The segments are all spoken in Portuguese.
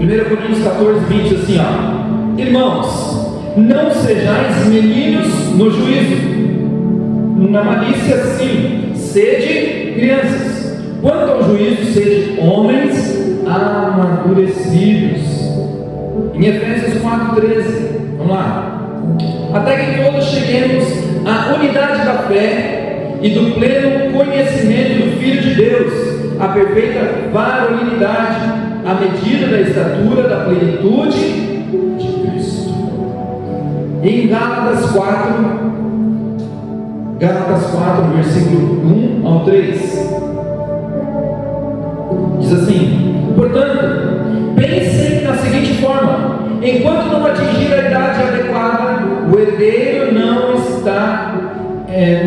1 Coríntios 14, 20, assim, ó: irmãos, não sejais meninos no juízo, na malícia sim, sede crianças, quanto ao juízo, sede homens amadurecidos. Em Efésios 4,13, vamos lá: até que todos cheguemos à unidade da fé e do pleno conhecimento do Filho de Deus, à perfeita varonilidade, à medida da estatura da plenitude de Cristo. E em Gálatas 4, versículo 1 ao 3, diz assim: portanto, pensem na seguinte forma: enquanto não atingir a idade adequada, o herdeiro não está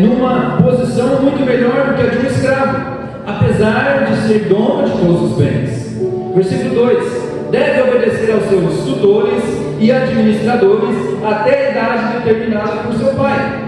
numa posição muito melhor do que a de um escravo, apesar de ser dono de todos os bens. Versículo 2: deve obedecer aos seus tutores e administradores até a idade determinada por seu pai.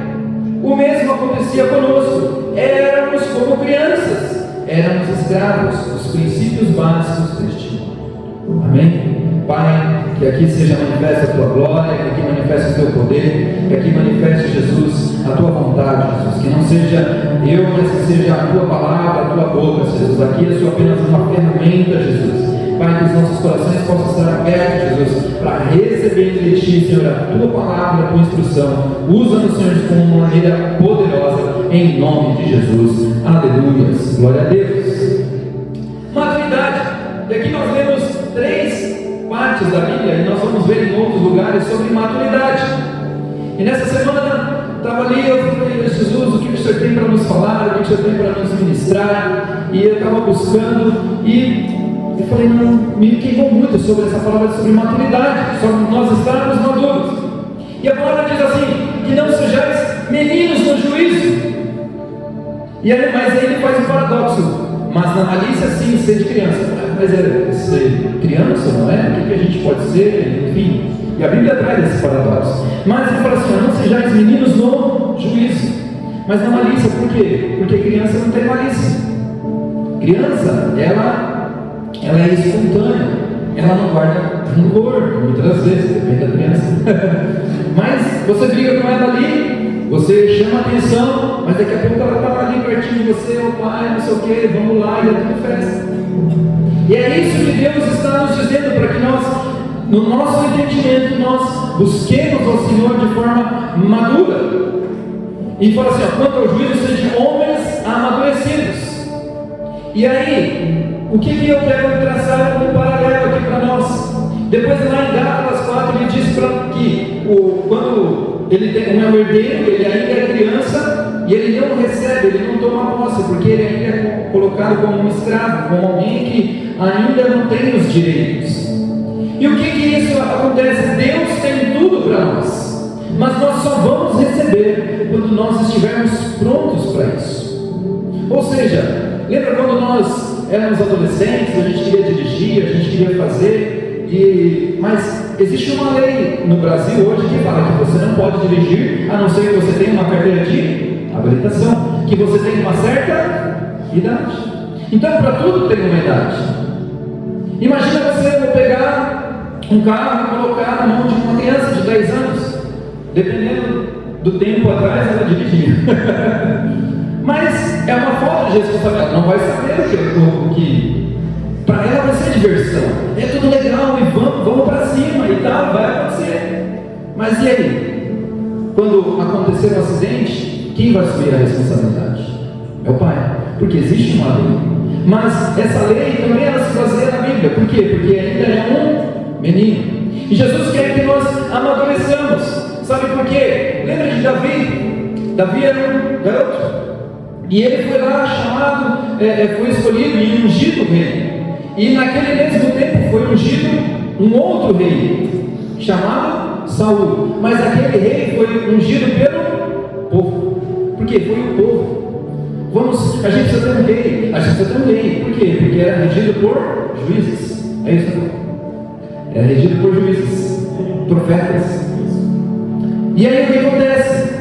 O mesmo acontecia conosco. Éramos como crianças, éramos escravos dos princípios básicos deste mundo. Amém? Pai, que aqui seja manifesta a tua glória, que aqui manifeste o teu poder, que aqui manifeste, Jesus, a tua vontade, Jesus, que não seja eu, mas que seja a tua palavra, a tua boca, Jesus. Aqui eu sou apenas uma ferramenta, Jesus. Pai, que os nossos corações possam estar abertos, Jesus, para receber de ti, Senhor, a tua palavra, a tua instrução. Usa-nos, Senhor, de uma maneira poderosa, em nome de Jesus. Aleluias, glória a Deus. Maturidade. E aqui nós vemos 3 partes da Bíblia, e nós vamos ver em outros lugares sobre maturidade. E nessa semana, estava ali, eu falei: Jesus, o que o Senhor tem para nos falar, o que o Senhor tem para nos ministrar? E eu estava buscando, e eu falei: não, me queimou muito sobre essa palavra sobre maturidade, sobre nós estarmos maduros. E a palavra diz assim: que não sejais meninos no juízo. E aí, mas aí ele faz um paradoxo: mas na malícia sim, ser de criança. Mas é ser criança, não é? O que a gente pode ser? Enfim. E a Bíblia traz esse paradoxo. Mas ele fala assim: não sejais meninos no juízo, mas na malícia. Por quê? Porque criança não tem malícia. Criança, ela é espontânea, ela não guarda rancor, muitas das vezes, depende da criança. Mas você briga com ela ali, você chama atenção, mas daqui a pouco ela está ali pertinho de você: o pai, não sei o que, vamos lá, e é tudo festa. E é isso que Deus está nos dizendo, para que nós, no nosso entendimento, nós busquemos ao Senhor de forma madura. E fala assim: quanto ao juízo, sejam homens amadurecidos. E aí, o que eu quero traçar como paralelo aqui para nós? Depois, lá em Gálatas 4, ele diz que quando ele é um herdeiro, ele ainda é criança, e ele não recebe, ele não toma posse, porque ele ainda é colocado como um escravo, como alguém que ainda não tem os direitos. E o que isso acontece? Deus tem tudo para nós, mas nós só vamos receber quando nós estivermos prontos para isso. Ou seja, lembra quando nós éramos adolescentes, a gente queria dirigir, a gente queria fazer, mas existe uma lei no Brasil hoje que fala que você não pode dirigir a não ser que você tenha uma carteira de habilitação, que você tenha uma certa idade. Então, para tudo tem uma idade. Imagina você pegar um carro e colocar na mão de uma criança de 10 anos, dependendo do tempo atrás, ela dirigia. Mas é uma falta de responsabilidade, não vai saber o que para ela vai ser diversão, é tudo legal e vamos para cima e tal, vai acontecer. Mas e aí? Quando acontecer um acidente, quem vai assumir a responsabilidade? É o pai, porque existe uma lei. Mas essa lei também ela se baseia na Bíblia. Por quê? Porque ainda é um menino. E Jesus quer que nós amadureçamos. Sabe por quê? Lembra de Davi? Davi era um garoto. E ele foi lá chamado, foi escolhido e ungido rei. E naquele mesmo tempo foi ungido um outro rei, chamado Saul. Mas aquele rei foi ungido pelo povo. Por quê? Foi o povo. A gente precisa ter um rei. A gente precisa ter um rei. Por quê? Porque era regido por juízes. É isso? Era regido por juízes, profetas. E aí o que acontece?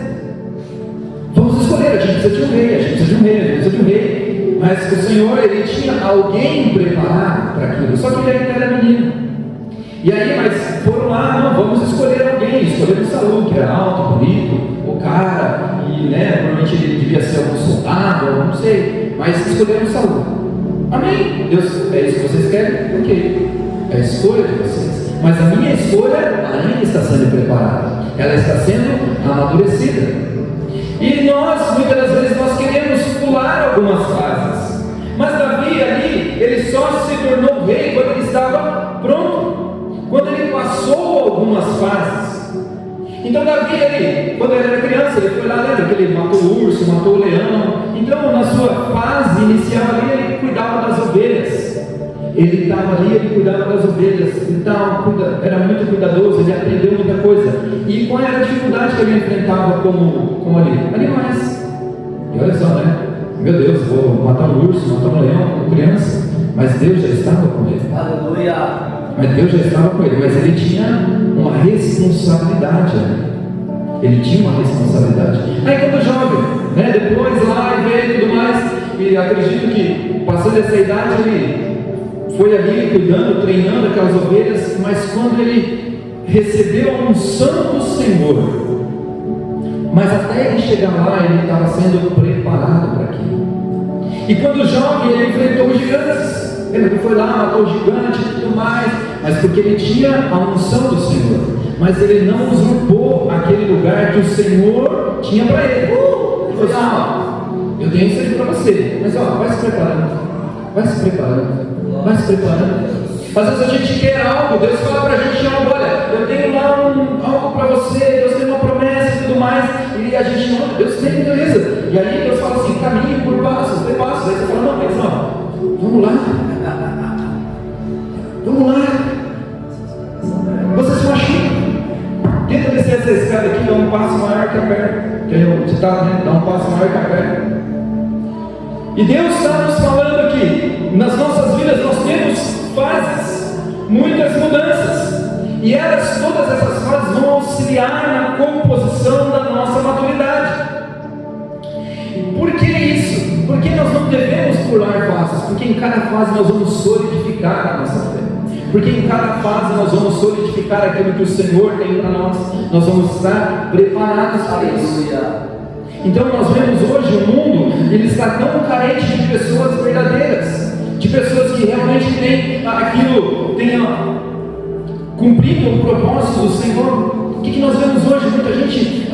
Vamos escolher, a gente precisa de um rei, a gente precisa de um rei, a gente precisa de um rei. Mas o Senhor, ele tinha alguém preparado para aquilo. Só que ele ainda era menino. bem, escolheram Saul, que era alto, bonito, o cara, e provavelmente ele devia ser algum soldado, não sei, mas escolheram Saul. Amém? Deus, é isso que vocês querem? Ok, é a escolha de vocês, mas a minha escolha ainda está sendo preparada, ela está sendo amadurecida. E nós, muitas das vezes, nós queremos pular algumas fases, mas Davi ali, ele só se tornou rei quando ele estava pronto, quando ele passou algumas fases. Então Davi, ele, quando ele era criança, ele foi lá, lembra que ele matou o urso, matou o leão. Então na sua fase inicial ali, ele cuidava das ovelhas. Ele estava ali, ele cuidava das ovelhas, então era muito cuidadoso, ele aprendeu muita coisa. E qual era a dificuldade que ele enfrentava como animais? E olha só, meu Deus, vou matar um urso, matar um leão como criança, mas Deus já estava com ele. Aleluia! Mas Deus já estava com ele, mas ele tinha uma responsabilidade. Ele tinha uma responsabilidade. Aí quando jovem, depois lá e veio e tudo mais, e acredito que passando essa idade ele foi ali cuidando, treinando aquelas ovelhas, mas quando ele recebeu a unção do Senhor, mas até ele chegar lá, ele estava sendo preparado para aquilo. E quando jovem, ele enfrentou os gigantes. Ele foi lá, matou o gigante e tudo mais, mas porque ele tinha a unção do Senhor, mas ele não usurpou aquele lugar que o Senhor tinha para ele. Ele falou assim: eu tenho isso aqui para você, mas vai se preparando, vai se preparando. Vai se preparando. Às vezes a gente quer algo, Deus fala para a gente algo, olha, eu tenho lá algo para você, Deus tem uma promessa e tudo mais, e a gente não, Deus tem, beleza. E aí Deus fala assim, caminho por passos, de passos. Aí você fala, não, mas não, vamos lá. Vamos lá. Você se machuca. Tenta descer essa escada aqui, dá um passo maior que a perna. Que é o ditado, dá um passo maior que a perna. E Deus está nos falando que nas nossas vidas nós temos fases, muitas mudanças, e todas essas fases vão auxiliar na composição da nossa maturidade. Por que isso? Porque nós não devemos pular fases, porque em cada fase nós vamos solidificar a nossa fé, porque em cada fase nós vamos solidificar aquilo que o Senhor tem para nós vamos estar preparados para isso. Então nós vemos hoje o mundo, ele está tão carente de pessoas verdadeiras, de pessoas que realmente têm cumprido o propósito do Senhor. O que nós vemos hoje? Muita gente,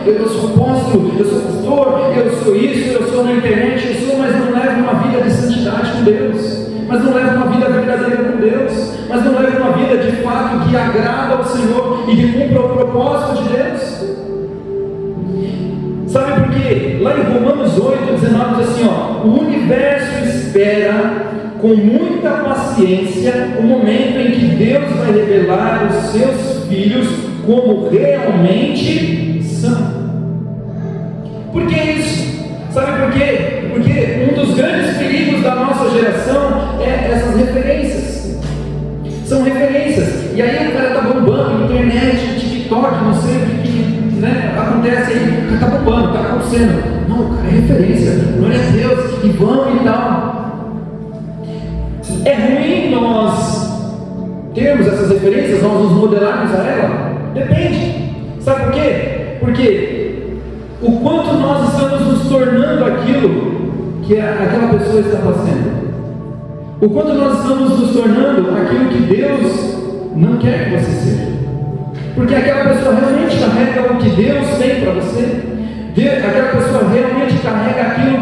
eu sou apóstolo, eu sou pastor, eu sou isso, eu sou na internet, mas não leva uma vida de santidade com Deus, mas não leva uma vida verdadeira com Deus, mas não leva uma vida de fato que agrada ao Senhor e que cumpra o propósito de Deus. Sabe por quê? Lá em Romanos 8, 19 diz assim, o universo espera com muita paciência o momento em que Deus vai revelar os seus filhos como realmente são. Por que isso? Sabe por quê? Porque um dos grandes perigos da nossa geração é essas referências. São referências. E aí o cara está bombando, internet, TikTok, não sei o que acontece aí, está bombando, está acontecendo. Não, cara, é referência, glória a Deus, e vamos e tal. É ruim nós termos essas referências, nós nos modelarmos a ela? Depende. Sabe por quê? Porque o quanto nós estamos nos tornando aquilo que aquela pessoa está fazendo, o quanto nós estamos nos tornando aquilo que Deus não quer que você seja. Porque aquela pessoa realmente carrega o que Deus tem para você, aquela pessoa realmente carrega aquilo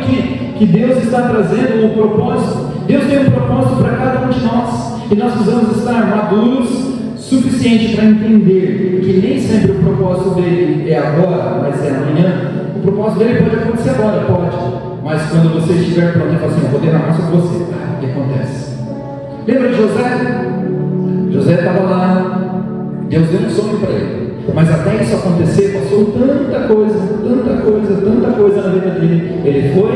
que Deus está trazendo, o propósito. Deus tem um propósito para cada um de nós, e nós precisamos estar maduros suficiente para entender que nem sempre o propósito dele é agora, mas é amanhã. O propósito dele pode acontecer agora, pode, mas quando você estiver pronto, ele fala assim, eu vou derramar sobre você. O que acontece? Lembra de José? José estava lá, Deus deu um sonho para ele, mas até isso acontecer, passou tanta coisa na vida dele. Ele foi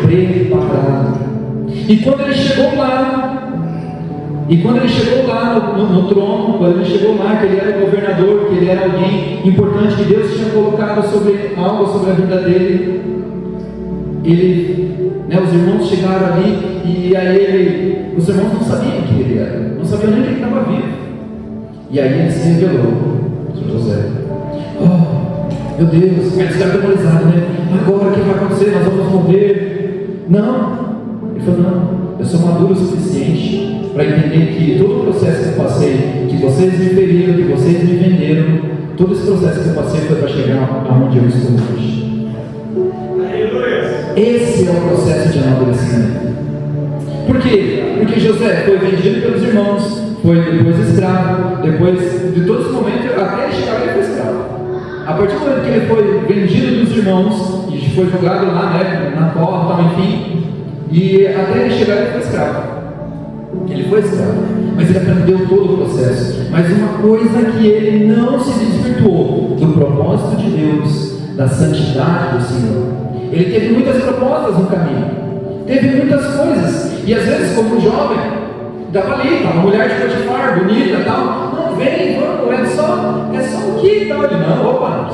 preparado. E quando ele chegou lá no trono, quando ele chegou lá, que ele era governador, que ele era alguém importante, que Deus tinha colocado algo sobre a vida dele, os irmãos chegaram ali, e aí os irmãos não sabiam quem ele era, não sabiam nem que ele estava vivo. E aí ele se revelou. José. Oh, meu Deus, vai ficar atemorizado, né? Agora o que vai acontecer? Nós vamos morrer. Não. Ele falou, não, eu sou maduro o suficiente para entender que todo o processo que eu passei, que vocês me feriram, que vocês me venderam, todo esse processo que eu passei foi para chegar aonde eu estou hoje. Esse é o processo de amadurecimento. Por quê? Porque José foi vendido pelos irmãos, foi depois escravo, depois de todos os momentos, até ele chegar ele foi escravo. A partir do momento que ele foi vendido dos irmãos, e foi jogado lá, né, na cova, enfim, e até ele chegar ele foi escravo. Ele foi escravo, mas ele aprendeu todo o processo. Mas uma coisa que ele não se desvirtuou do propósito de Deus, da santidade do Senhor. Ele teve muitas propostas no caminho, teve muitas coisas, e às vezes como jovem, estava ali, uma mulher de Potifar, bonita e tal, não, vem, vamos, é só o que tal? Ele, não, opa,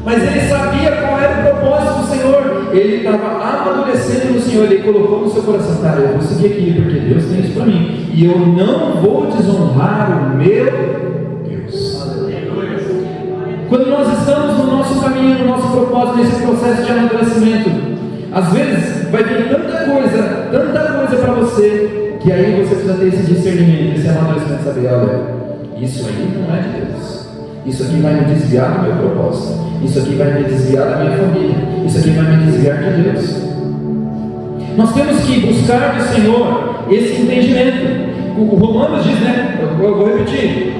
mas ele sabia qual era o propósito do Senhor, ele estava amadurecendo no Senhor, ele colocou no seu coração, cara, eu vou seguir aqui, porque Deus tem isso para mim, e eu não vou desonrar o meu Deus. Quando nós estamos no nosso caminho, no nosso propósito, nesse processo de amadurecimento, às vezes vai vir tanta coisa para você, que aí você precisa ter esse discernimento, esse amadurecimento, saber, olha, isso aí não é de Deus, isso aqui vai me desviar do meu propósito, isso aqui vai me desviar da minha família, isso aqui vai me desviar de Deus. Nós temos que buscar do Senhor esse entendimento. O Romanos diz, né, eu vou repetir,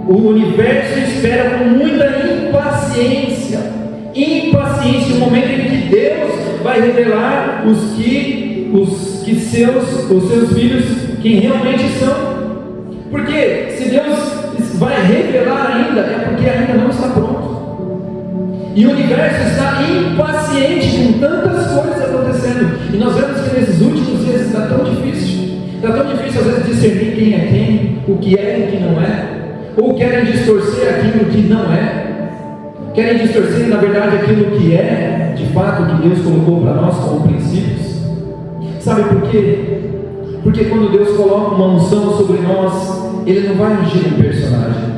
o universo espera com muita impaciência o momento em que Deus vai revelar os seus filhos, quem realmente são. Porque se Deus vai revelar ainda, é porque ainda não está pronto. E o universo está impaciente com tantas coisas acontecendo. E nós vemos que nesses últimos dias está tão difícil. Está tão difícil às vezes discernir quem é quem, o que é e o que não é. Ou querem distorcer aquilo que não é. Querem distorcer, na verdade, aquilo que é, de fato, que Deus colocou para nós como princípios. Sabe por quê? Porque quando Deus coloca uma unção sobre nós, Ele não vai ungir um personagem.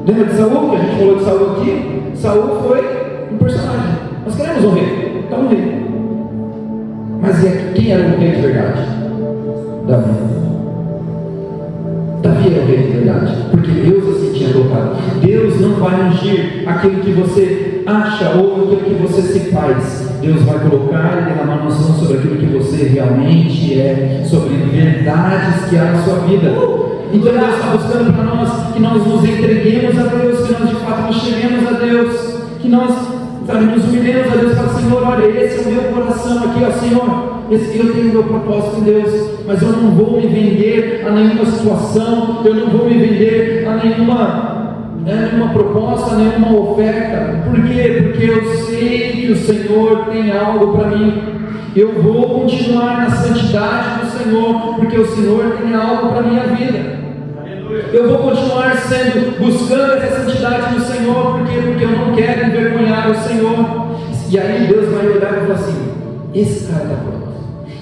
Lembra de Saul? Que a gente falou de Saul aqui? Saul foi um personagem. Nós queremos um rei. Então um rei. Mas quem era o rei de verdade? Davi. Davi era o rei de verdade. Porque Deus assim tinha colocado. Deus não vai ungir aquilo que você acha ou aquilo que você se faz. Deus vai colocar e derramar uma unção sobre aquilo que você realmente é, sobre verdades que há na sua vida. Então Deus está buscando para nós que nós nos entreguemos a Deus, que nós de fato nos cheguemos a Deus, que nós nos humilhemos a Deus e falamos, Senhor, olha, esse é o meu coração aqui, ó Senhor, eu tenho o meu propósito em Deus, mas eu não vou me vender a nenhuma situação, eu não vou me vender a nenhuma proposta, a nenhuma oferta. Por quê? Porque eu sei que o Senhor tem algo para mim. Eu vou continuar na santidade do Senhor, porque o Senhor tem algo para a minha vida. Eu vou continuar buscando essa santidade do Senhor, porque eu não quero envergonhar o Senhor. E aí Deus vai olhar e falar assim, esse cara está pronto.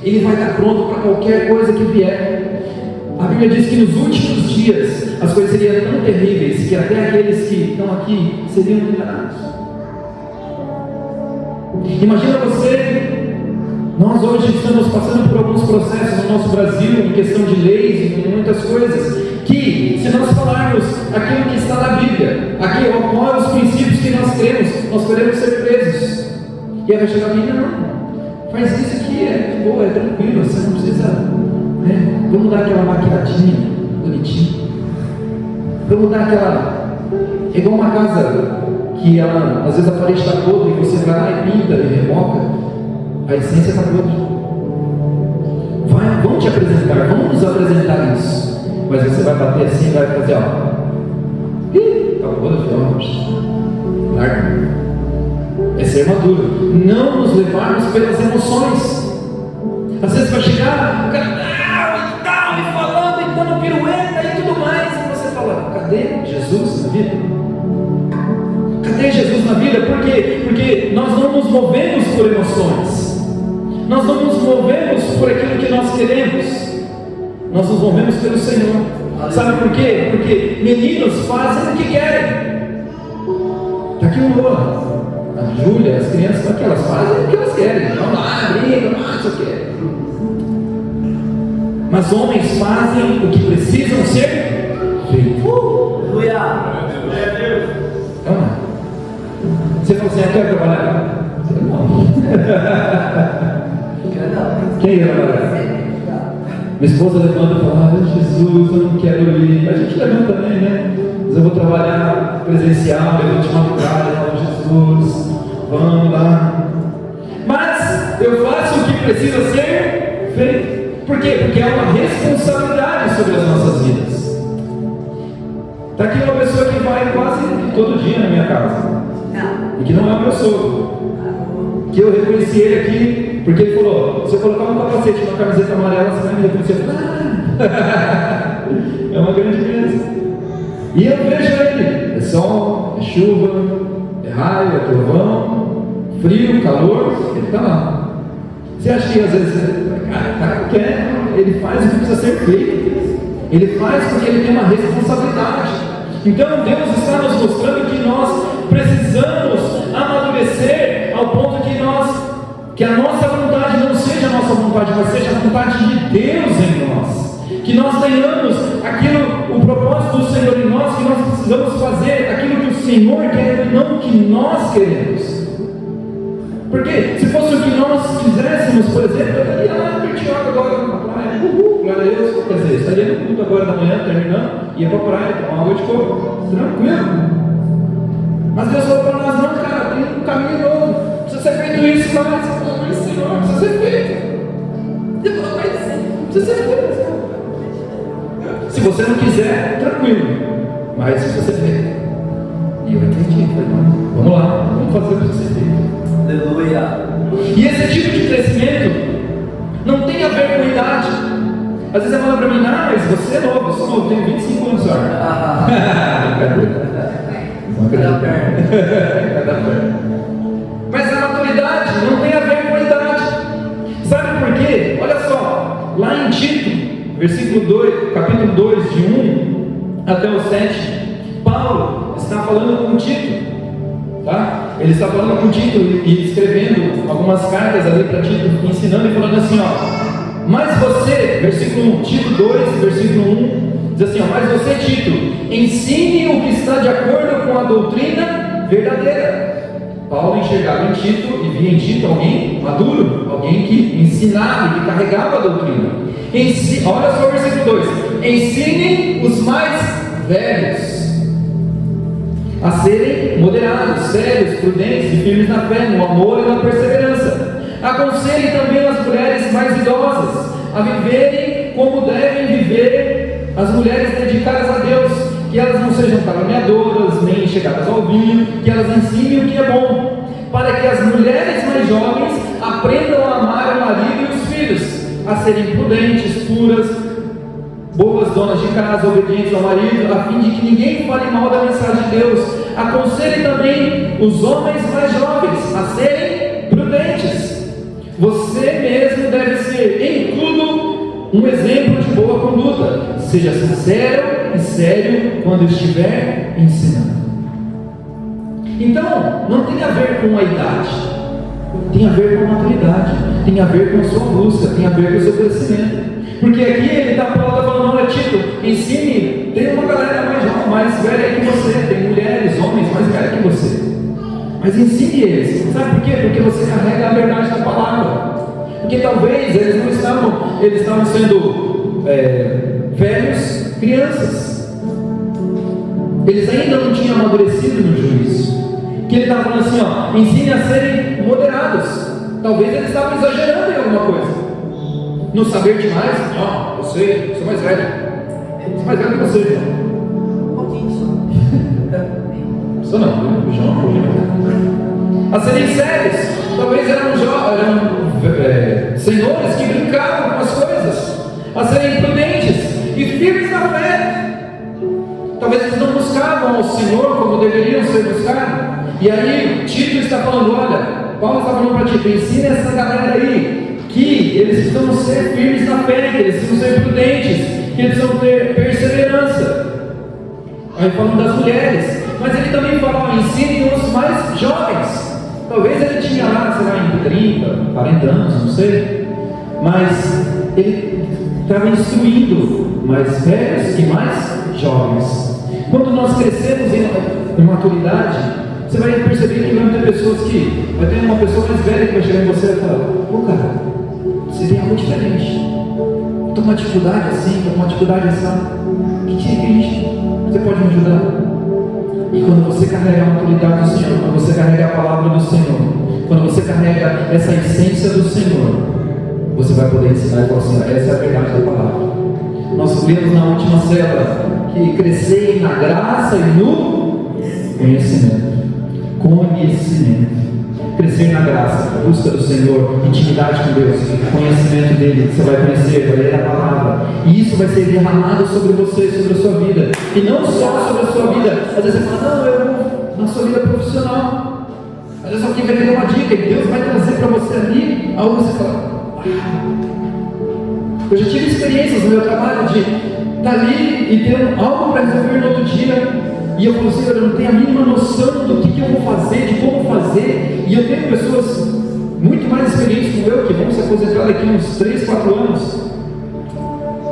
Ele vai estar pronto para qualquer coisa que vier. A Bíblia diz que nos últimos dias as coisas seriam tão terríveis que até aqueles que estão aqui seriam enganados. Imagina você. Nós hoje estamos passando por alguns processos no nosso Brasil, em questão de leis e muitas coisas, que se nós falarmos aquilo que está na Bíblia, aqui quais os princípios que nós queremos ser presos. E aí vai chegar a mim, não, faz isso aqui, é de boa, é tranquilo, você não precisa, né? Vamos dar aquela maquiadinha, bonitinha. Vamos dar aquela, é igual uma casa que ela, às vezes a parede está podre e você vai lá e pinta e remoca. A essência está podre. Vamos te apresentar, vamos nos apresentar isso. Mas você vai bater assim e vai fazer, ó. Está podre, larga. É ser maduro. Não nos levarmos pelas emoções. Às vezes vai chegar, o cara tal, me falando, e dando pirueta e tudo mais. E você fala, cadê Jesus na vida? Cadê Jesus na vida? Por quê? Porque nós não nos movemos por emoções. Nós não nos movemos por aquilo que nós queremos. Nós nos movemos pelo Senhor. Sabe por quê? Porque meninos fazem o que querem. Está aqui o Noah, a Júlia, as crianças, o que elas fazem? O que elas querem. Vão lá, brigam, isso aqui. Mas homens fazem o que precisam ser feitos. Então, você falou assim, eu quero trabalhar. Não. Quem ia trabalhar? Minha esposa levanta e fala, Jesus, eu não quero ir. A gente levanta também, né? Mas eu vou trabalhar presencial, eu vou te madrugada, eu falo, Jesus, vamos lá. Mas eu faço o que precisa ser feito. Por quê? Porque é uma responsabilidade sobre as nossas vidas. Está aqui uma pessoa que vai quase todo dia na minha casa. E que não é o meu sogro. Que eu reconheci ele aqui, porque ele falou, se eu colocar um capacete e uma camiseta amarela, você vai me reconhecer. É uma grande bênção. E eu vejo ele, é sol, é chuva, é raio, é trovão, frio, calor, ele está lá. Você acha que às vezes, cara quer, ele faz o que precisa ser feito. Ele faz porque ele tem uma responsabilidade. Então Deus está nos mostrando que nós precisamos amadurecer ao ponto que a nossa vontade não seja a nossa vontade, mas seja a vontade de Deus em nós. Que nós tenhamos aquilo, o propósito do Senhor em nós, que nós precisamos fazer aquilo que o Senhor quer e não o que nós queremos. Porque se fosse o que nós quiséssemos, por exemplo, eu estaria lá pertinho agora na praia, glória a Deus, quer dizer, estaria no culto agora da manhã, terminando, ia para a praia, tomar água de coco, tranquilo. Mas Deus falou para nós, não, cara, tem um caminho novo, precisa ser feito isso, mas Senhor, precisa ser feito. Deus falou, mas precisa ser feito. Se você não quiser, tranquilo, mas precisa ser feito. E eu entendi, falei, vamos lá, vamos fazer o que precisa ser feito. Aleluia. E esse tipo de crescimento não tem a ver com idade. Às vezes você fala para mim, não, mas você é novo, eu sou novo, tenho 25 anos só. Mas a maturidade não tem a ver com a idade. Sabe por quê? Olha só, lá em Tito, versículo 2, capítulo 2, de 1 até o 7, Paulo está falando com Tito. Tá? Ele está falando com Tito e escrevendo algumas cartas ali para Tito, ensinando e falando assim, ó, mas você, versículo 1, Tito 2, versículo 1, diz assim, ó, mas você, Tito, ensine o que está de acordo com a doutrina verdadeira. Paulo enxergava em Tito e via em Tito alguém maduro, alguém que ensinava, que carregava a doutrina. Olha só o versículo 2, ensinem os mais velhos a serem moderados, sérios, prudentes e firmes na fé, no amor e na perseverança. Aconselhe também as mulheres mais idosas a viverem como devem viver as mulheres dedicadas a Deus, que elas não sejam caluniadoras, nem chegadas ao vinho, que elas ensinem o que é bom, para que as mulheres mais jovens aprendam a amar o marido e os filhos, a serem prudentes, puras, boas donas de casa, obedientes ao marido, a fim de que ninguém fale mal da mensagem de Deus. Aconselhe também os homens mais jovens a serem prudentes. Você mesmo deve ser em tudo um exemplo de boa conduta. Seja sincero e sério quando estiver ensinando. Então, não tem a ver com a idade, tem a ver com a maturidade, tem a ver com a sua busca, tem a ver com o seu crescimento. Porque aqui ele está falando, olha Tito, ensine, tem uma galera mais velha que você, tem mulheres, homens mais velhos que você, mas ensine eles, sabe por quê? Porque você carrega a verdade da palavra, porque talvez eles estavam sendo velhos, crianças, eles ainda não tinham amadurecido no juízo, que ele estava falando assim, ó, ensine a serem moderados, talvez eles estavam exagerando em alguma coisa, não saber demais, ó, eu sei, sou mais velho. Sou mais velho que você, João. Um pouquinho só. Sou não, João é um pouquinho. A serem sérios, talvez eram senhores que brincavam com as coisas. A serem prudentes e firmes na fé. Talvez eles não buscavam ao Senhor como deveriam ser buscados. E aí, Tito está falando, olha, Paulo está falando para Tito, ensina essa galera aí, que eles precisam ser firmes na fé, que eles precisam ser prudentes, que eles precisam ter perseverança. Aí falando das mulheres, mas ele também fala, ó, ensine os mais jovens. Talvez ele tinha lá, sei lá, em 30, 40 anos, não sei, mas ele estava instruindo mais velhos e mais jovens. Quando nós crescemos em maturidade, você vai perceber que vai ter pessoas que, vai ter uma pessoa mais velha que vai chegar em você e falar, pô cara, você tem algo diferente, estou com uma dificuldade assim, estou com uma dificuldade assim, você pode me ajudar? E quando você carrega a autoridade do Senhor, quando você carrega a palavra do Senhor, quando você carrega essa essência do Senhor, você vai poder ensinar e falar assim, essa é a verdade da palavra. Nós lemos na última célula que crescer na graça e no conhecimento. Crescer na graça, busca do Senhor, intimidade com Deus, conhecimento dele. Você vai conhecer, vai ler a palavra, e isso vai ser derramado sobre você, sobre a sua vida, e não só sobre a sua vida. Às vezes você fala, não, eu na sua vida profissional. Às vezes alguém vai ter uma dica e Deus vai trazer para você ali algo que você fala, eu já tive experiências no meu trabalho de estar ali e ter algo para resolver no outro dia. E eu falo assim, eu não tenho a mínima noção do que eu vou fazer, de como fazer. E eu tenho pessoas muito mais experientes que eu, que vão se aposentar daqui uns 3, 4 anos.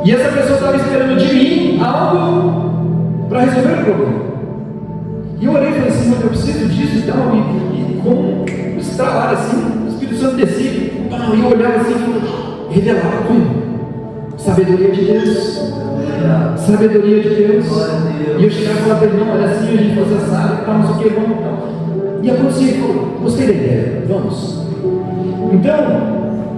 E essa pessoa estava esperando de mim algo para resolver o problema. E eu orei e falei assim, mas eu preciso disso e tal. E com um estralar assim, o Espírito Santo descia. E eu olhava assim e falava, revelava, sabedoria de Deus. Sabedoria de Deus. E eu chegava e falava para ele, não, olha assim, a gente você sabe, tá, mas o que, vamos então. E acontecia, ele falou, gostei da ideia, vamos. Então,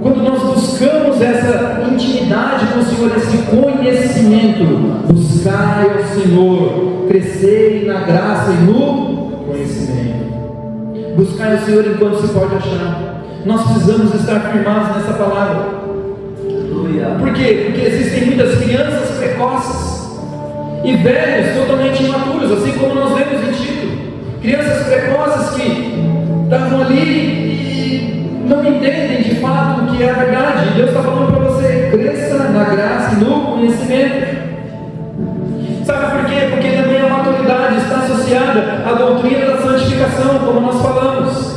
quando nós buscamos essa intimidade com o Senhor, esse conhecimento, buscai ao Senhor, crescei na graça e no conhecimento. Buscai ao Senhor enquanto se pode achar. Nós precisamos estar firmados nessa palavra. Por quê? Porque existem muitas crianças precoces e velhos totalmente imaturos, assim como nós vemos em Tito. Crianças precoces que estavam ali e não entendem de fato o que é a verdade. Deus está falando para você, cresça na graça e no conhecimento. Sabe por quê? Porque também a maturidade está associada à doutrina da santificação, como nós falamos.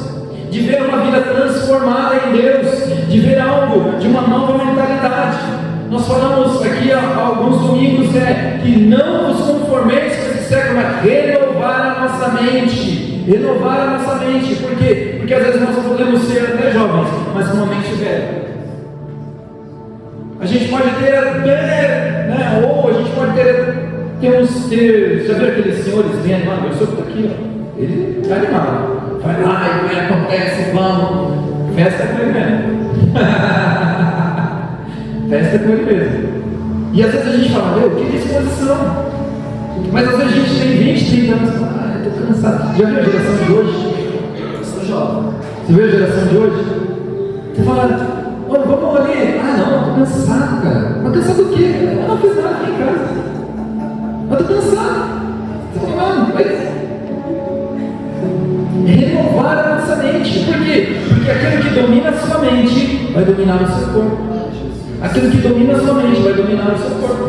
De ver uma vida transformada em Deus, de ver algo, de uma nova mentalidade. Nós falamos aqui há alguns domingos, que não vos conformeis com esse século, mas renovar a nossa mente. Renovar a nossa mente. Por quê? Porque às vezes nós podemos ser até jovens, mas com uma mente velha. A gente pode ter até, ou a gente pode ter já viu aqueles senhores bem animados? Eu sou aqui, ele está animado. Vai lá e acontece, vamos. Festa com ele mesmo. Festa com ele mesmo. E às vezes a gente fala, meu, que disposição. Mas às vezes a gente tem 20, 30 anos e fala, eu estou cansado. Já viu a geração de hoje? Eu sou jovem. Você viu a geração de hoje? Você fala, vamos ali. Não, estou cansado, cara. Mas cansado do quê? Eu não fiz nada aqui em casa. Eu estou cansado. Você fala, não, mas renovar a nossa mente. Por quê? Porque aquilo que domina a sua mente vai dominar o seu corpo. Aquilo que domina a sua mente vai dominar o seu corpo.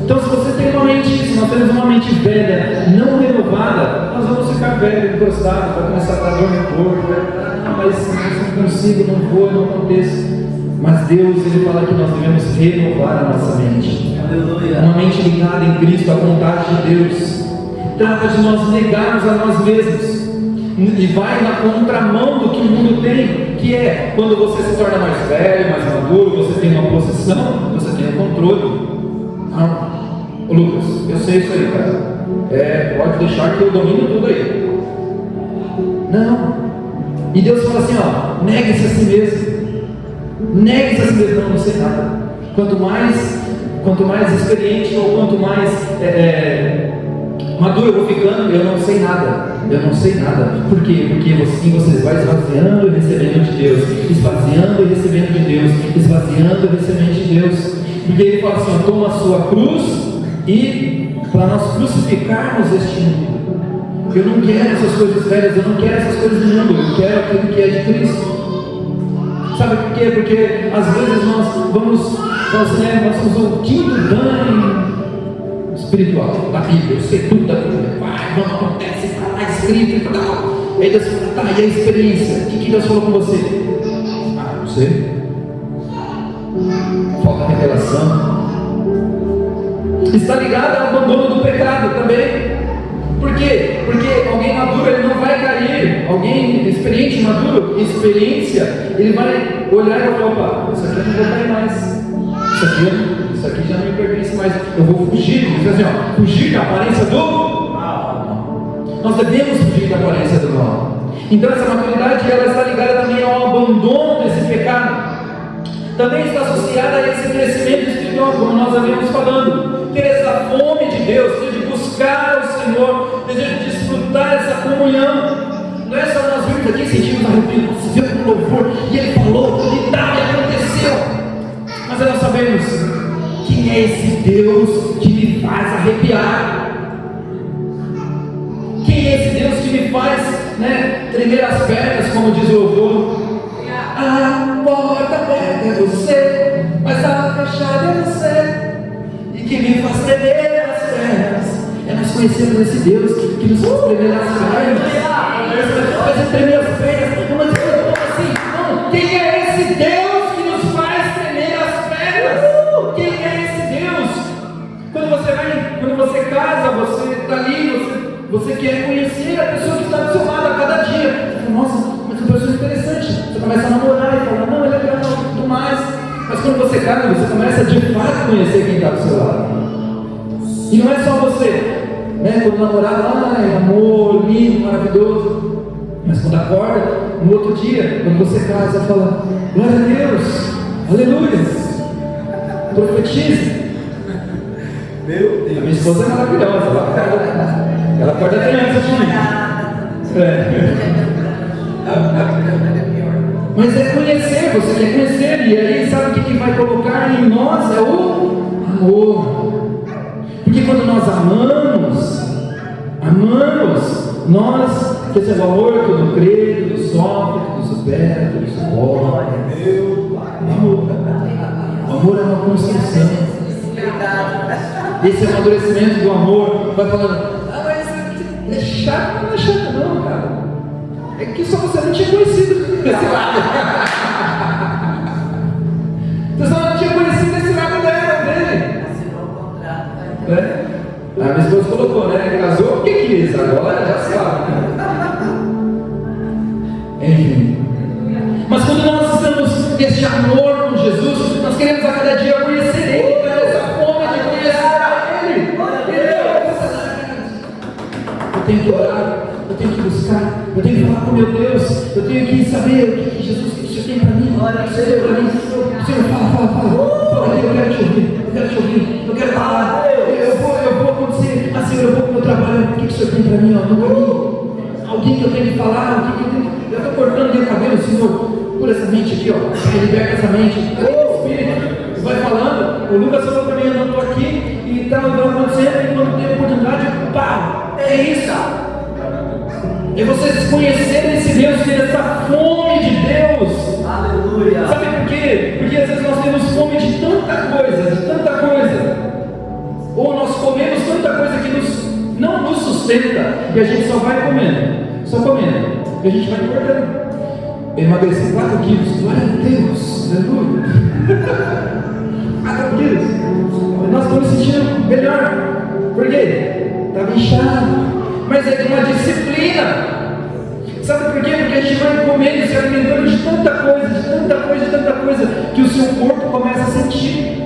Então, se você tem uma mente, se nós temos uma mente velha, não renovada, nós vamos ficar velho, encostado, vai começar a dar dor no corpo. Mas não consigo, não vou, não aconteço. Mas Deus, Ele fala que nós devemos renovar a nossa mente. Aleluia. Uma mente ligada em Cristo, à vontade de Deus. Trata de nós negarmos a nós mesmos. E vai na contramão do que o mundo tem, que é quando você se torna mais velho, mais maduro, você tem uma posição, você tem um controle. Não, ô Lucas, eu sei isso aí, cara. Pode deixar que eu domino tudo aí. Não. E Deus fala assim, negue-se a si mesmo. Negue-se a si mesmo, não sei nada. Quanto mais experiente ou quanto mais maduro eu vou ficando, eu não sei nada. Eu não sei nada. Por quê? Porque assim você vai esvaziando e recebendo de Deus, esvaziando e recebendo de Deus, esvaziando e recebendo de Deus. Porque Ele fala assim, toma a sua cruz e para nós crucificarmos este mundo. Eu não quero essas coisas velhas, eu não quero essas coisas do mundo, eu quero aquilo que é de Cristo. Sabe por quê? Porque às vezes nós vamos, nós somos o quinto dano espiritual, da Bíblia, eu sei tudo da Bíblia, vai, vamos, acontece, está lá escrito e tal. Aí Deus fala, tá, e a experiência? O que Deus falou com você? Ah, não sei. Falta revelação. Está ligado ao abandono do pecado também. Por quê? Porque alguém maduro, ele não vai cair. Alguém experiente, maduro, experiência, ele vai olhar e falar, opa, isso aqui eu não vou cair mais. Isso aqui já não me pertence mais. Eu vou fugir. Diz assim, ó, fugir da aparência do mal. Nós devemos fugir da aparência do mal. Então essa maturidade, ela está ligada também ao abandono desse pecado. Também está associada a esse crescimento espiritual, como nós havíamos falando. Ter essa fome de Deus, ter de buscar o Senhor, desejo de desfrutar essa comunhão. Não é só nós virmos aqui, sentimos arrepio, se viu com louvor, e Ele falou, e tal, e aconteceu. Mas nós sabemos quem é esse Deus que me faz arrepiar. Quem é esse Deus que me faz, tremer as pernas, como diz o louvor. A porta aberta é você, mas a fechada é você. E que me faz tremer as pernas é nós conhecermos esse Deus que nos faz tremer as pernas. Faz tremer as pernas. Mas como assim? Não, quem é esse Deus que nos faz tremer as pernas? Quem é esse Deus? Quando você casa, você está ali, você quer conhecer a pessoa que está do seu lado a cada dia. Você fala, nossa, mas que pessoa interessante. Você começa a namorar e fala, não, ele é legal, tudo mais. Mas quando você casa, você começa de fato a conhecer quem está do seu lado. E não é só você, quando namorar, amor, lindo, maravilhoso. Mas quando acorda, no outro dia, quando você casa, fala, glória a Deus, aleluia, profetize. Meu Deus. A minha esposa é maravilhosa, ela acorda até antes de mim. Mas é conhecer, você quer conhecer, e aí sabe o que vai colocar em nós? É o amor. Porque quando nós amamos, nós, que esse é o amor, tudo crê, tudo sofre, tudo supera, tudo suporta. O amor é uma construção. Esse amadurecimento do amor vai falando, mas é chato, não é chato não, cara. É que só você não tinha conhecido esse lado. Você só não tinha conhecido esse lado dele. A minha esposa colocou, casou, o que quis? Agora já sabe. Enfim. Mas quando nós estamos nesse amor com Jesus, nós queremos a cada dia conhecer Ele, ter essa fome de conhecer Ele. Eu tenho que orar, eu tenho que buscar, eu tenho que falar com meu Deus, eu tenho que saber o que Jesus tem para mim. Olha, Senhor, para mim. Senhor, fala aqui, eu quero te ouvir, eu quero falar. Eu vou acontecer, Senhor, eu vou para o meu trabalho, o que o Senhor tem para mim, no caminho? Alguém que eu tenho que falar, eu estou cortando meu cabelo, Senhor, por essa mente aqui, liberta essa mente, Espírito, vai falando. O Lucas falou para mim, eu não estou aqui, e está acontecendo, e quando tem oportunidade, pá, é isso. É vocês conhecerem esse Deus, ter essa fome de Deus. Aleluia. Sabe por quê? Porque às vezes nós temos fome de tanta coisa. Ou nós comemos tanta coisa que não nos sustenta, e a gente só vai comendo, e a gente vai engordando. Eu emagreci 4 quilos, glória a Deus, aleluia. 4 quilos, nós estamos sentindo melhor. Por quê? Estava inchado. Mas é de uma disciplina. Sabe por quê? Porque a gente vai comendo e se alimentando de tanta coisa, que o seu corpo começa a sentir.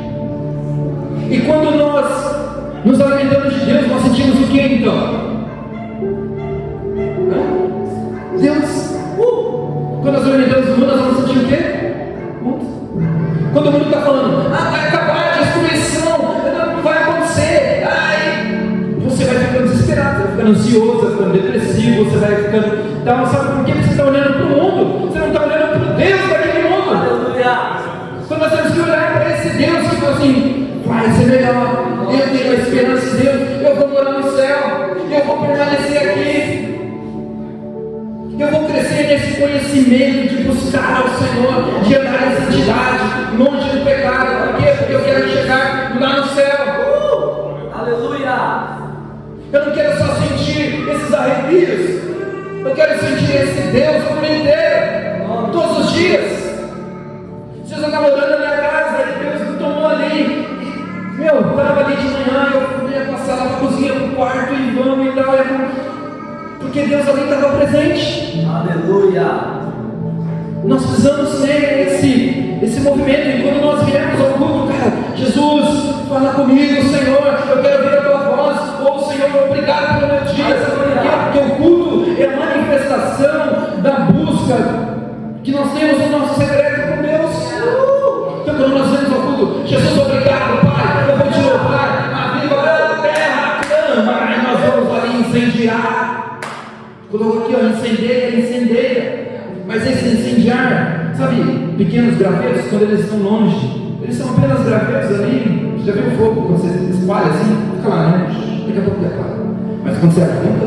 E quando nós nos alimentamos de Deus, nós sentimos o que então? Deus. Quando nós nos alimentamos do mundo, nós vamos sentir o quê? Quando o mundo está falando, vai acabar a destruição, não vai acontecer, você vai ficando desesperado, você vai ficando ansioso, você vai ficando depressivo, você vai ficando. Então, sabe por que você está olhando para o mundo? Você não está olhando para o Deus daquele mundo. Aleluia. Então nós temos que olhar para esse Deus que fala assim, vai ser melhor, eu tenho a esperança em Deus, eu vou morar no céu, eu vou permanecer aqui, eu vou crescer nesse conhecimento de buscar ao Senhor, de andar em santidade, longe do pecado. Por quê? Porque eu quero chegar lá no céu. Aleluia. Eu não quero só sentir esses arrepios. Eu quero sentir esse Deus por inteiro, todos os dias. Se eu estava orando na minha casa, e Deus me tomou ali, e, eu estava ali de manhã, eu ia passar lá na cozinha, para o quarto, e vamos e tal, porque Deus ali estava presente. Aleluia. Nós precisamos ter esse movimento, e quando nós viemos ao culto, cara, Jesus, fala comigo, Senhor, eu quero ouvir a tua voz, ou Senhor, obrigado pelo meu dia, porque o culto é a manifestação da busca que nós temos no nosso secreto com Deus. Então quando nós vamos ao culto, Jesus, obrigado, Pai, eu vou te louvar, a viva a terra clama, e nós vamos ali incendiar. Colocou aqui, ó, incendeia. Mas esse incendiar, sabe, pequenos gravetos, quando eles estão longe, eles são apenas gravetos ali. Já viu o fogo, quando você espalha assim, fica lá, né? Daqui a pouco declara. Mas quando você aponta,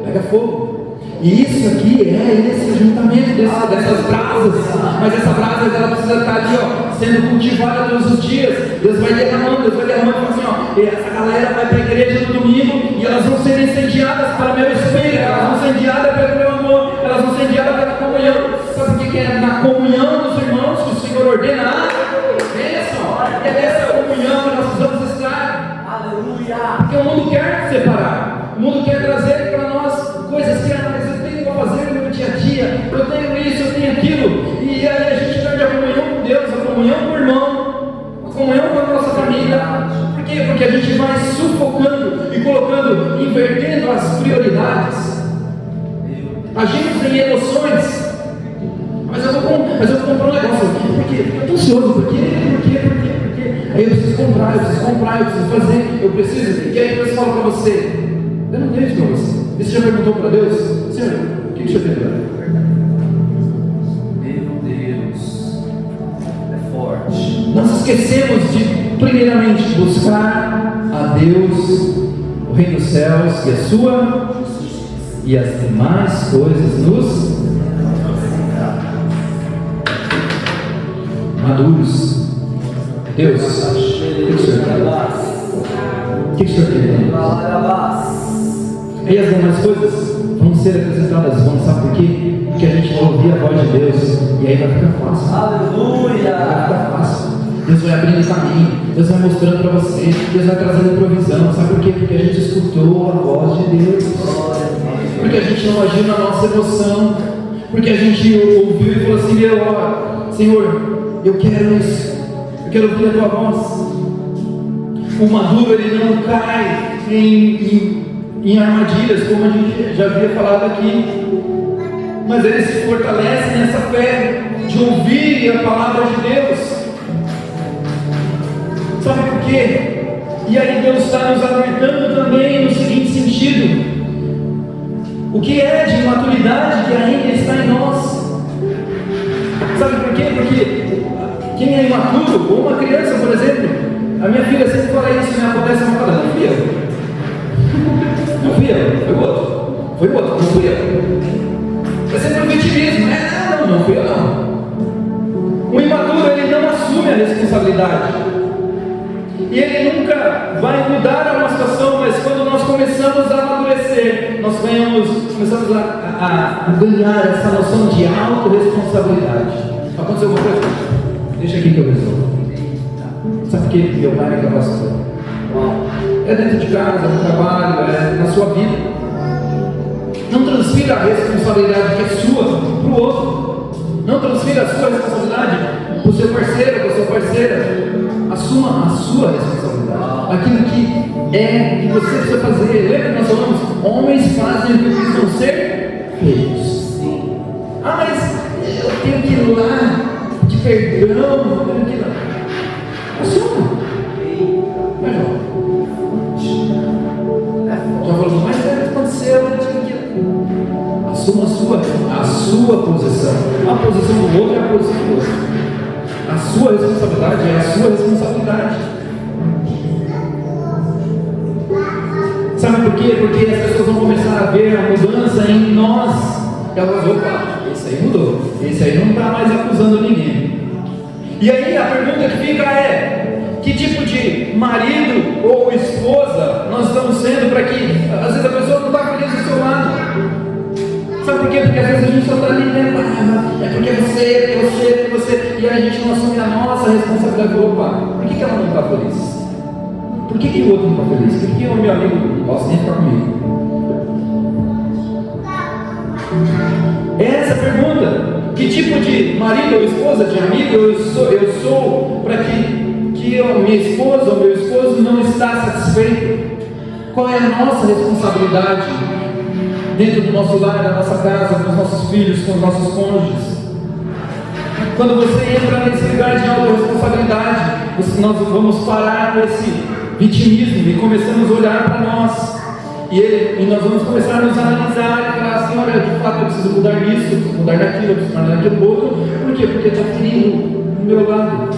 pega fogo. E isso aqui é esse ajuntamento dessas brasas. Mas essa brasa, ela precisa estar ali, ó, sendo cultivada todos os dias. Deus vai derramando e fala assim, ó, essa galera vai para a igreja no domingo e elas vão ser incendiadas para o meu espírito, elas vão ser incendiadas pelo meu amor, elas vão ser incendiadas pela comunhão. Sabe o que é na comunhão dos irmãos que o Senhor ordena? É nessa comunhão que nós precisamos estar. Aleluia. Porque o mundo quer separar, o mundo quer trazer para nós coisas que eu tenho para fazer no meu dia a dia, eu tenho isso, eu tenho aquilo, e aí a gente perde a comunhão com Deus, a comunhão com o irmão, a comunhão com a nossa família. Por quê? Porque a gente vai sufocando e colocando, invertendo as prioridades, agindo sem emoções. Mas eu vou comprar um negócio, por quê? Eu estou ansioso, por quê? Aí eu preciso comprar, eu preciso fazer, eu preciso, e aí Deus fala para você, eu não tenho isso para você. E você já perguntou para Deus, Senhor, o que o Senhor tem para mim? Meu Deus, é forte. Nós esquecemos de, primeiramente, buscar a Deus, o reino dos céus e a sua, e as demais coisas nos maduros. Deus, o que o Senhor quer? O que o Senhor quer? E as demais coisas vão ser acrescentadas, vão, sabe por quê? Porque a gente vai ouvir a voz de Deus, e aí vai ficar fácil. Aleluia! Vai ficar fácil. Deus vai abrindo caminho, Deus vai mostrando para você, Deus vai trazendo provisão. Sabe por quê? Porque a gente escutou a voz de Deus, porque a gente não agiu na nossa emoção, porque a gente ouviu e falou assim: meu, ó, Senhor, eu quero isso, eu quero ouvir a tua voz. O maduro, ele não cai em armadilhas, como a gente já havia falado aqui, mas ele se fortalece nessa fé de ouvir a palavra de Deus. Sabe por quê? E aí Deus está nos alertando também no seguinte sentido: o que é de imaturidade que ainda está em nós? Sabe por quê? Porque quem é imaturo, ou uma criança, por exemplo, a minha filha sempre fala isso, né? Acontece uma coisa, não fui eu. Não fui eu, foi o outro. Foi o outro, não fui eu. É sempre um vitimismo, não fui eu não. O imaturo, ele não assume a responsabilidade. E ele nunca vai mudar a nossa situação, mas quando nós começamos a amadurecer, nós começamos a ganhar essa noção de autorresponsabilidade. Aconteceu alguma coisa? Deixa aqui que eu resolvo. Sabe por que meu pai me capacitou? É dentro de casa, no trabalho, é na sua vida. Não transfira a responsabilidade que é sua para o outro. Não transfira a sua responsabilidade para o seu parceiro, para a sua parceira. Assuma a sua responsabilidade. Aquilo que você precisa fazer. Lembra que nós falamos? Homens fazem o que precisam ser feitos. Mas eu tenho que ir lá de perdão, eu tenho que ir lá. Assuma. Mas já falou, mas o que aconteceu? Assuma a sua posição. A posição do outro é a posição do outro. A sua responsabilidade é a sua responsabilidade. Sabe por quê? Porque as pessoas vão começar a ver a mudança em nós. Elas vão falar, esse aí mudou, esse aí não está mais acusando ninguém. E aí a pergunta que fica é: que tipo de marido ou esposa nós estamos sendo Às vezes a pessoa não está feliz do seu lado. Sabe por quê? Porque às vezes a gente só está ali, né? É porque você. E aí a gente não assume a nossa responsabilidade. Opa, por que ela não está feliz? Por que o outro não está feliz? Por que o meu amigo não gosta nem de ficar comigo? Essa pergunta. Que tipo de marido ou esposa, de amigo eu sou para que minha esposa ou meu esposo não está satisfeito? Qual é a nossa responsabilidade dentro do nosso lar, da nossa casa, com os nossos filhos, com os nossos cônjuges? Quando você entra nesse lugar de autorresponsabilidade, nós vamos parar com esse vitimismo e começamos a olhar para nós. E nós vamos começar a nos analisar e falar assim: olha, de fato eu preciso mudar isso, eu preciso mudar daquilo, eu preciso mudar daquilo outro. Por quê? Porque está ferindo o meu lado,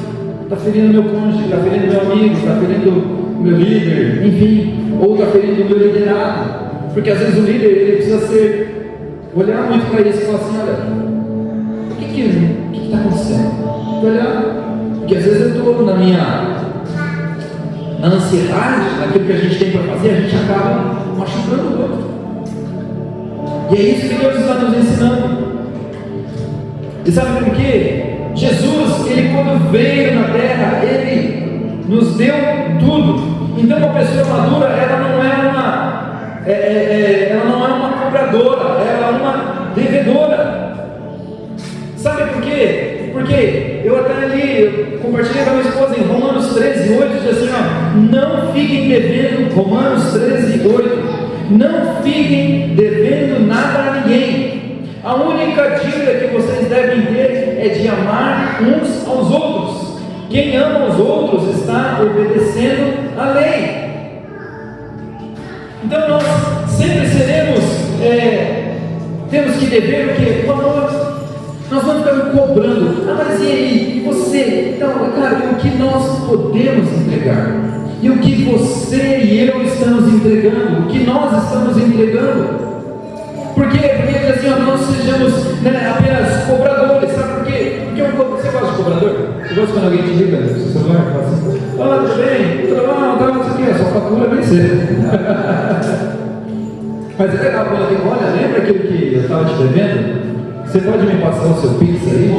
está ferindo o meu cônjuge, está ferindo o meu amigo, está ferindo o meu líder, enfim, ou está ferindo o meu liderado. Porque às vezes o líder ele precisa olhar muito para isso e falar assim: olha, o que está acontecendo? Olhar, porque às vezes eu estou na ansiedade, naquilo que a gente tem para fazer, a gente acaba machucando o outro. E é isso que Deus está nos ensinando. E sabe por quê? Jesus, ele quando veio na terra, ele nos deu tudo. Então uma pessoa madura, ela não é uma cobradora, ela é uma devedora. Sabe por quê? Porque eu até ali, compartilhei com a minha esposa em Romanos 13, 8, diz assim, ó: não fiquem devendo, Romanos 13, 8, não fiquem devendo nada a ninguém. A única dívida que vocês devem ter é de amar uns aos outros. Quem ama os outros está obedecendo a lei. Então nós sempre temos que dever o quê? O amor. Nós vamos ficar cobrando. Mas e aí? E você? Então, cara, o que nós podemos entregar? E o que você e eu estamos entregando? O que nós estamos entregando? Por quê? Porque assim, ó, nós sejamos apenas cobradores. Sabe por quê? Porque você gosta de cobrador? Você gosta quando alguém te liga no seu celular e fala assim: tudo bem? Tudo bom? Tá, não sei o quê. A sua fatura vem cedo. Mas é legal quando alguém olha, lembra aquilo que eu estava te devendo? Você pode me passar o seu Pix aí?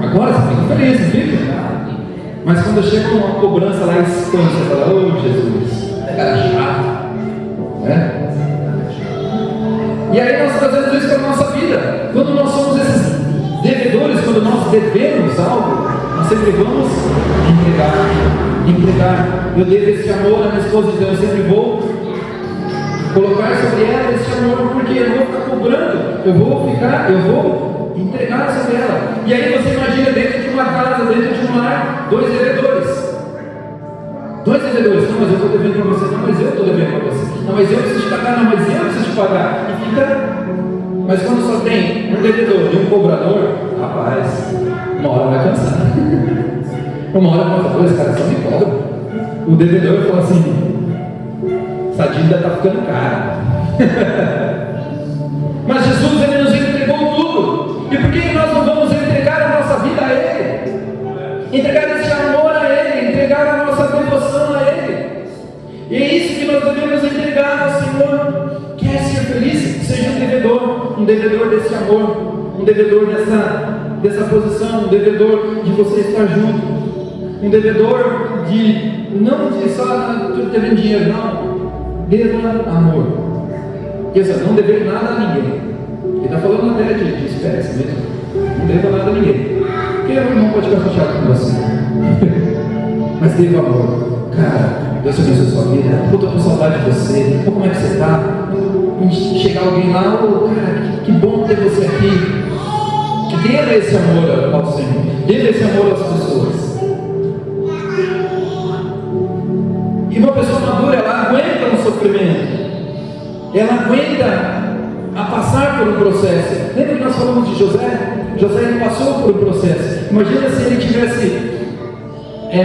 Agora você fica feliz, não fica? Mas quando chega uma cobrança lá esconde, você fala: ô Jesus, cara chato, né? E aí nós fazemos isso com a nossa vida. Quando nós somos esses devedores, quando nós devemos algo, nós sempre vamos entregar. Eu devo esse amor à minha esposa, então eu sempre vou colocar sobre ela esse amor, porque eu vou ficar cobrando, eu vou entregar sobre ela. E aí você imagina dentro de uma casa, dentro de um lar, dois devedores. Não, mas eu estou devendo para você. Não, mas eu estou devendo para você. Não, mas eu preciso te pagar. Não, mas eu preciso te pagar. E fica. Mas quando só tem um devedor e um cobrador, rapaz, uma hora vai cansar. Uma hora vai falar: esse cara só me cobra. O devedor fala assim: essa dívida está ficando cara. Mas Jesus, ele nos entregou tudo. E por que nós não vamos entregar a nossa vida a Ele? Entregar esse amor a Ele, entregar a nossa devoção a Ele. E é isso que nós devemos entregar ao Senhor. Quer ser feliz? Seja um devedor desse amor, um devedor dessa posição, um devedor de você estar junto, um devedor não de só tudo devendo dinheiro, não. Deva amor. Quer dizer, não dever nada a ninguém. Ele está falando até de espécie mesmo. Não deva nada a ninguém. Porque o irmão pode ficar chateado com você. Mas deva amor. Cara, Deus te abençoe a sua vida. Eu estou com saudade de você. Como é que você está? Chegar alguém lá: cara, que bom ter você aqui. Que deva esse amor ao Senhor. Deva esse amor às pessoas. E uma pessoa madura, ela aguenta o sofrimento, ela aguenta a passar por um processo. Lembra que nós falamos de José? José, ele passou por um processo. Imagina se ele tivesse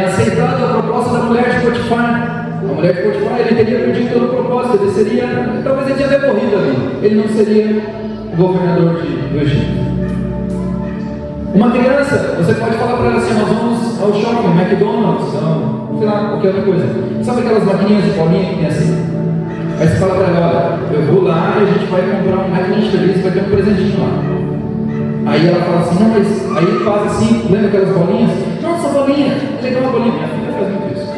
aceitado a proposta da mulher de Potifar. A mulher de Potifar, ele teria perdido todo o propósito. Talvez ele tinha até morrido ali. Ele não seria o governador do Egito. Uma criança, você pode falar para ela assim: nós vamos ao shopping, McDonald's, sei lá, qualquer outra coisa. Sabe aquelas maquininhas de bolinha que tem assim? Aí você fala para ela: olha, eu vou lá e a gente vai comprar um McDonald's feliz, vai ter um presentinho lá. Aí ela fala assim: não, mas aí ele faz assim, lembra aquelas bolinhas? Não, essa bolinha, é legal a bolinha. Minha filha faz muito isso.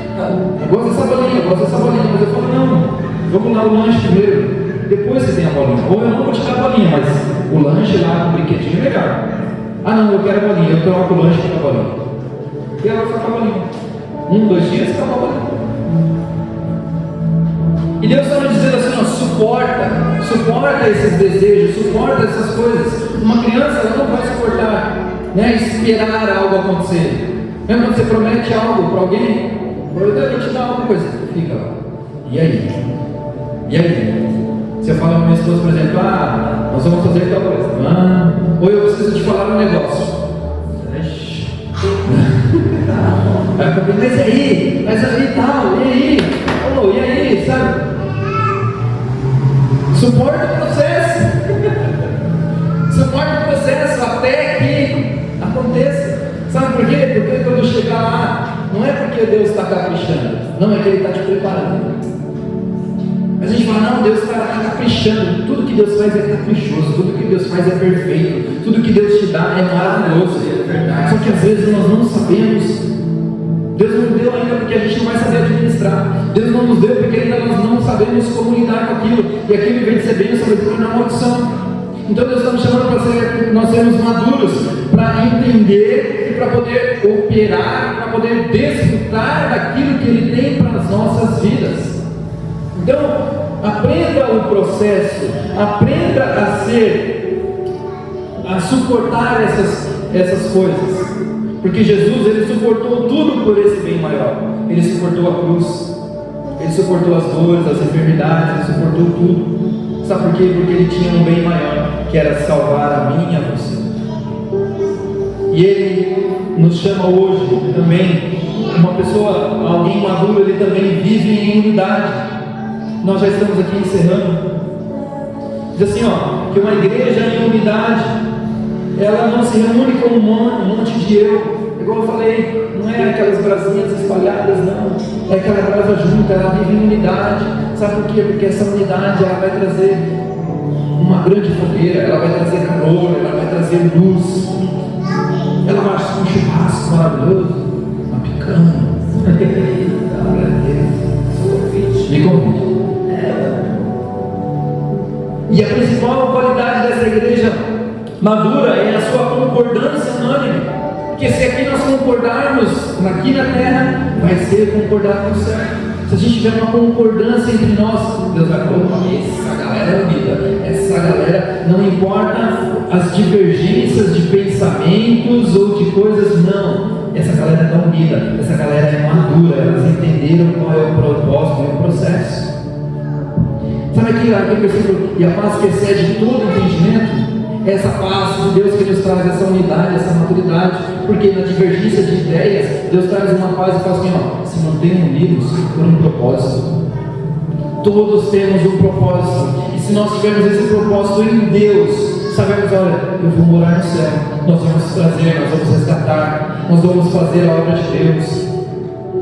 Eu gosto dessa bolinha, mas eu falo: não, vamos lá o lanche primeiro, depois você tem a bolinha. Ou eu não vou te dar a bolinha, mas o lanche lá com o brinquedinho é legal. Ah não, eu quero a bolinha, eu troco o lanche com a bolinha. E ela vai ficar com a bolinha. 1, 2 dias, acabou a bolinha. E Deus está nos dizendo assim: ó, suporta esses desejos, suporta essas coisas. Uma criança, ela não vai suportar, né, esperar algo acontecer. Lembra quando você promete algo para alguém? Eu vou te dar alguma coisa, fica lá. E aí? Você fala para minha esposa, por exemplo: ah, nós vamos fazer tal coisa. Ou eu preciso te falar um negócio. Mas aí tal, e aí, sabe? Suporta o processo até que aconteça. Sabe por quê? Porque quando chegar lá, não é porque Deus está caprichando, não, é que Ele está te preparando. A gente fala: não, Deus está caprichando. Tudo que Deus faz é caprichoso, tudo que Deus faz é perfeito, tudo que Deus te dá é maravilhoso. Só que às vezes nós não sabemos. Deus não deu ainda porque a gente não vai saber administrar. Deus não nos deu porque ainda nós não sabemos como lidar com aquilo. E aquilo, em vez de ser bênção, vai se tornar maldição. Então Deus está nos chamando para nós sermos maduros, para entender e para poder operar, para poder desfrutar daquilo que Ele tem para as nossas vidas. Então, aprenda o processo, aprenda a suportar essas coisas, porque Jesus, Ele suportou tudo por esse bem maior. Ele suportou a cruz, Ele suportou as dores, as enfermidades, Ele suportou tudo. Sabe por quê? Porque Ele tinha um bem maior, que era salvar a mim e a você. E Ele nos chama hoje também, alguém maduro, ele também vive em unidade. Nós já estamos aqui encerrando. Diz assim, ó, que uma igreja em unidade, ela não se reúne como um monte de eu. Igual eu falei, não é aquelas brasinhas espalhadas, não. É aquela brasa junta, ela vive em unidade. Sabe por quê? Porque essa unidade, ela vai trazer uma grande fogueira, ela vai trazer calor, ela vai trazer luz. Ela vai achar um churrasco maravilhoso, uma picanha. Me convide. E a principal qualidade dessa igreja madura é a sua concordância unânime. Porque se aqui nós concordarmos, aqui na terra, vai ser concordar no céu. Se a gente tiver uma concordância entre nós, Deus vai falar: essa galera é unida. Essa galera, não importa as divergências de pensamentos ou de coisas, não. Essa galera é unida, essa galera é madura, elas entenderam qual é o propósito e o processo. Sabe aquele versículo: e a paz que excede todo entendimento? Essa paz de Deus que nos traz essa unidade, essa maturidade, porque na divergência de ideias, Deus traz uma paz e fala assim: ó, se mantenham unidos por um propósito. Todos temos um propósito, e se nós tivermos esse propósito em Deus, sabemos: olha, eu vou morar no céu, nós vamos trazer, nós vamos resgatar, nós vamos fazer a obra de Deus,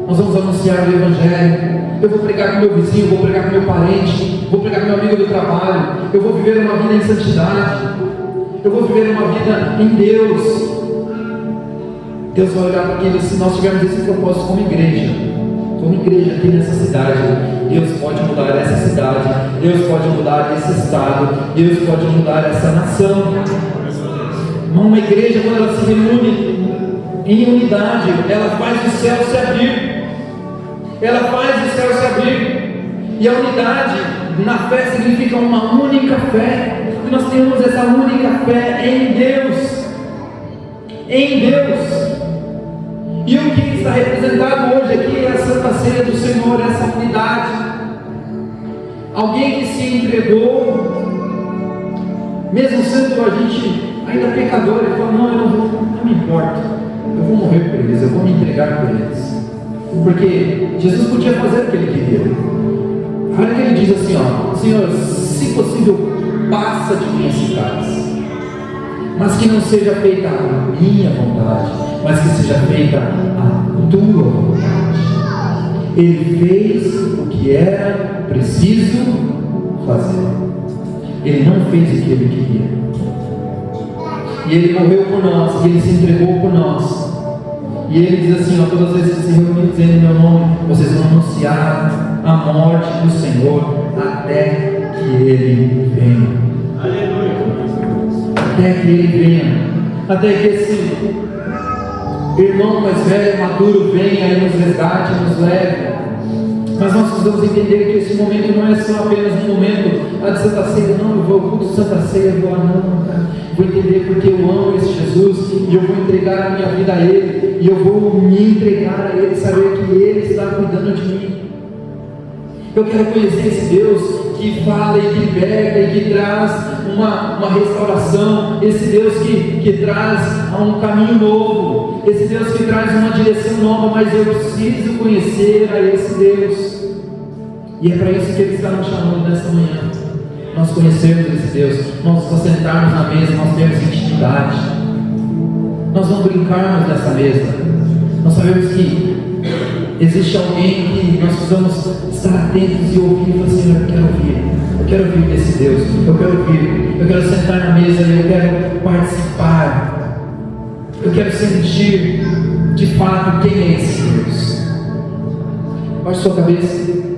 nós vamos anunciar o Evangelho. Eu vou pregar com meu vizinho, vou pregar com meu parente, vou pregar com meu amigo do trabalho, eu vou viver uma vida em santidade, eu vou viver uma vida em Deus. Deus vai olhar para aquilo. Se nós tivermos esse propósito como igreja aqui nessa cidade, Deus pode mudar essa cidade, Deus pode mudar esse estado, Deus pode mudar essa nação. Uma igreja, quando ela se reúne em unidade, ela faz o céu se abrir. Ela faz o céu se abrir. E a unidade na fé significa uma única fé. E nós temos essa única fé em Deus. Em Deus. E o que está representado hoje aqui é a Santa Ceia do Senhor, essa unidade. Alguém que se entregou, mesmo sendo a gente ainda pecador, ele falou: não, eu não me importo, eu vou morrer por eles, eu vou me entregar por eles. Porque Jesus podia fazer o que ele queria. Olha que ele diz assim: ó, Senhor, se possível, passa de mim esse cálice. mas que não seja feita a minha vontade, mas que seja feita a tua vontade. Ele fez o que era preciso fazer. Ele não fez o que ele queria. E ele morreu por nós, e ele se entregou por nós. E ele diz assim, todas as vezes que se reúnem dizendo em meu nome, vocês vão anunciar a morte do Senhor até que ele venha. Aleluia. Até que ele venha. Até que esse irmão mais velho, maduro, venha e nos resgate, nos leve. Mas nós precisamos entender que esse momento não é só apenas um momento de Santa Ceia. Não, eu vou ao culto de Santa Ceia, eu vou vou entender porque eu amo esse Jesus, e eu vou entregar a minha vida a Ele, e eu vou me entregar a Ele, saber que Ele está cuidando de mim. Eu quero conhecer esse Deus que fala e que liberta e que traz uma restauração, esse Deus que traz um caminho novo, esse Deus que traz uma direção nova, mas eu preciso conhecer a esse Deus, e é para isso que Ele está nos chamando nesta manhã. Nós conhecemos esse Deus, nós nos assentarmos na mesa, nós temos intimidade, nós não brincarmos nessa mesa, nós sabemos que existe alguém que nós precisamos estar atentos e ouvir e falar assim, eu quero ouvir desse Deus, eu quero sentar na mesa e eu quero participar, eu quero sentir de fato quem é esse Deus. Baixe sua cabeça.